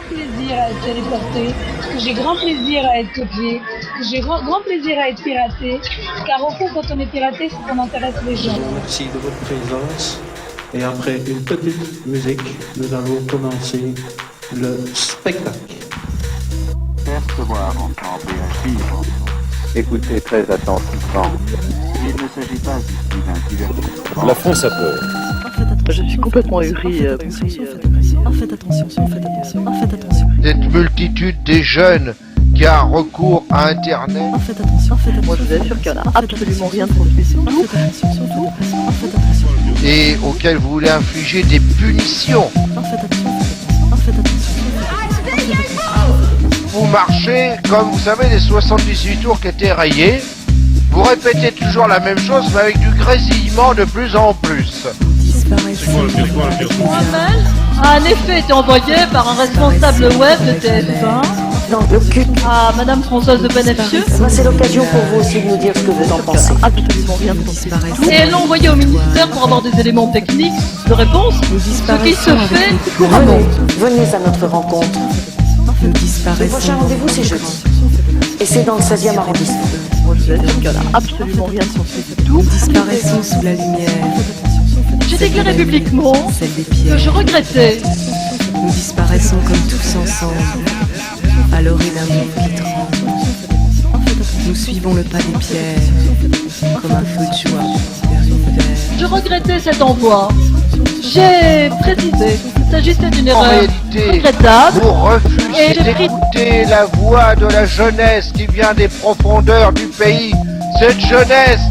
plaisir à être téléporté, que j'ai grand plaisir à être copié, que j'ai grand plaisir à être piraté, car au fond, quand on est piraté, c'est qu'on intéresse les gens. Merci de votre présence. Et après une petite musique, nous allons commencer le spectacle. Percevoir ensemble et agir. Écoutez très attentivement. Il ne s'agit pas ici d'un divertissement. La France a peur. Je suis complètement ahuri. Faites attention. Cette multitude des jeunes qui a recours à Internet. Faites attention. Moi, je vous assure qu'il n'y en a absolument rien de spécial. Surtout. Et auxquels vous voulez infliger des punitions. Faites attention. Vous marchez, comme vous savez, les 78 tours qui étaient rayés. Vous répétez toujours la même chose, mais avec du grésillement de plus en plus. Mon mail a en effet été envoyé par un responsable web de TF1 dans le cul à Madame Françoise de Benefieux. C'est l'occasion pour vous aussi de nous dire ce que vous en pensez. Absolument rien de disparaître. Et elle l'a envoyé au ministère pour avoir des éléments techniques de réponse. Ce qui se fait couramment. Venez à notre rencontre. Nous Le disparaissons. prochain rendez-vous, c'est jeudi. Et c'est dans le 16e arrondissement. Moi, je vous assure qu'il n'y en a absolument rien de scientifique. Nous disparaissons sous la lumière, J'ai déclaré publiquement celle des que pierres. je regrettais. Nous disparaissons comme tous ensemble, à l'orée d'un monde qui tremble. Nous suivons le pas des pierres, comme un feu de joie vers l'univers. Je regrettais cet envoi. J'ai précisé qu'il s'agissait d'une En erreur réalité, regrettable. vous refusez Et j'ai pris- d'écouter la voix de la jeunesse qui vient des profondeurs du pays. Cette jeunesse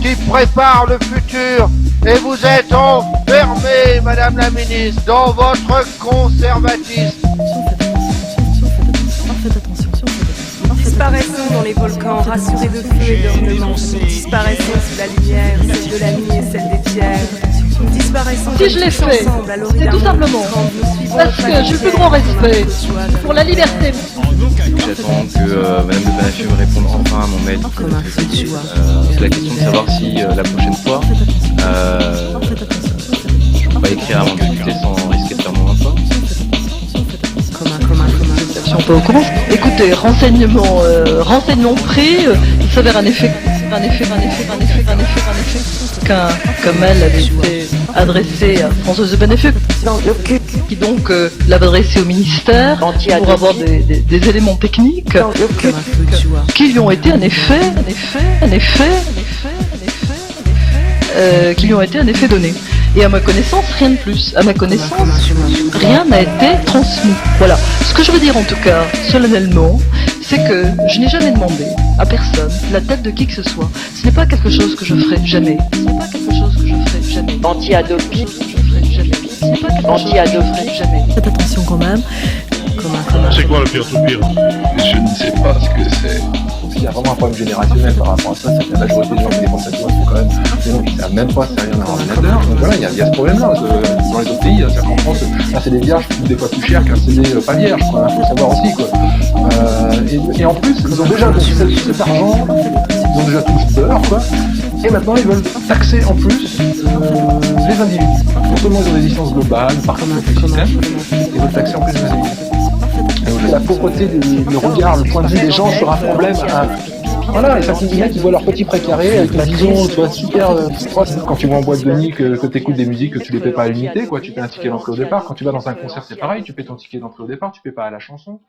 qui prépare le futur. Et vous êtes enfermés, Madame la Ministre, dans votre conservatisme. Disparaissons dans les volcans, rassurés de feu et d'ornements. Nous disparaissons sous la lumière, celle de la nuit et celle des pierres. Nous disparaissons Si comme je l'ai tous fait, ensemble, à l'orée c'est d'un tout monde simplement qui tremble. Nous suivons parce le pas que des j'ai le plus pierres, grand respect joie pour la liberté. J'attends que Madame de Benefieux me réponde enfin à mon mail. comme un feu de joie. C'est la question de savoir si la prochaine fois, je peux pas écrire à mon député sans risquer de faire mon emploi. Je suis un peu au courant. Écoutez, renseignement pris, il s'avère un effet qu'un mail avait été adressé à Françoise de Benefieux, Dans le cul, qui donc l'avait adressé au ministère pour avoir des éléments techniques dans le cul. Comme un feu de joie. qui lui ont été qui lui ont été en effet donnés. Et à ma connaissance, rien de plus. À ma connaissance, rien n'a été transmis. Voilà. Ce que je veux dire en tout cas, solennellement, c'est que je n'ai jamais demandé à personne la tête de qui que ce soit. Ce n'est pas quelque chose que je ferai jamais. Anti-Adopi, Faites attention quand même. C'est quoi le pire-to-pire? Je ne sais pas ce que c'est. Il y a vraiment un problème générationnel par rapport à ça, c'est que la majorité des gens qui dépensent cette loi, c'est quand même des gens qui ne savent même pas servir d'un ordinateur. Donc voilà, il y a ce problème-là dans les autres pays. C'est-à-dire qu'en France, un CD vierge coûte des fois plus cher qu'un CD pas vierge, quoi. Il faut savoir aussi, quoi. Et en plus, ils ont déjà cet argent, ils ont déjà tous peur, quoi. Et maintenant, ils veulent taxer en plus les individus. Non seulement ils ont des licences globales, partout dans le système, ils veulent taxer en plus les individus. La pauvreté, le regard, le point de vue des gens sur un problème. Voilà, et ça signifie qu'ils voient leur petit précaré avec une vision, tu vois, super proche. Quand tu vas en boîte de nuit, que tu écoutes des musiques, que tu les paies pas à l'unité, quoi, tu paies un ticket d'entrée au départ. Quand tu vas dans un concert, c'est pareil, tu paies ton ticket d'entrée au départ, tu paies pas à la chanson.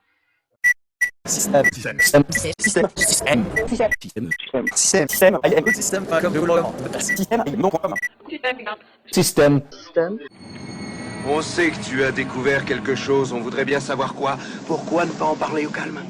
Système. On sait que tu as découvert quelque chose, on voudrait bien savoir quoi. Pourquoi ne pas en parler au calme?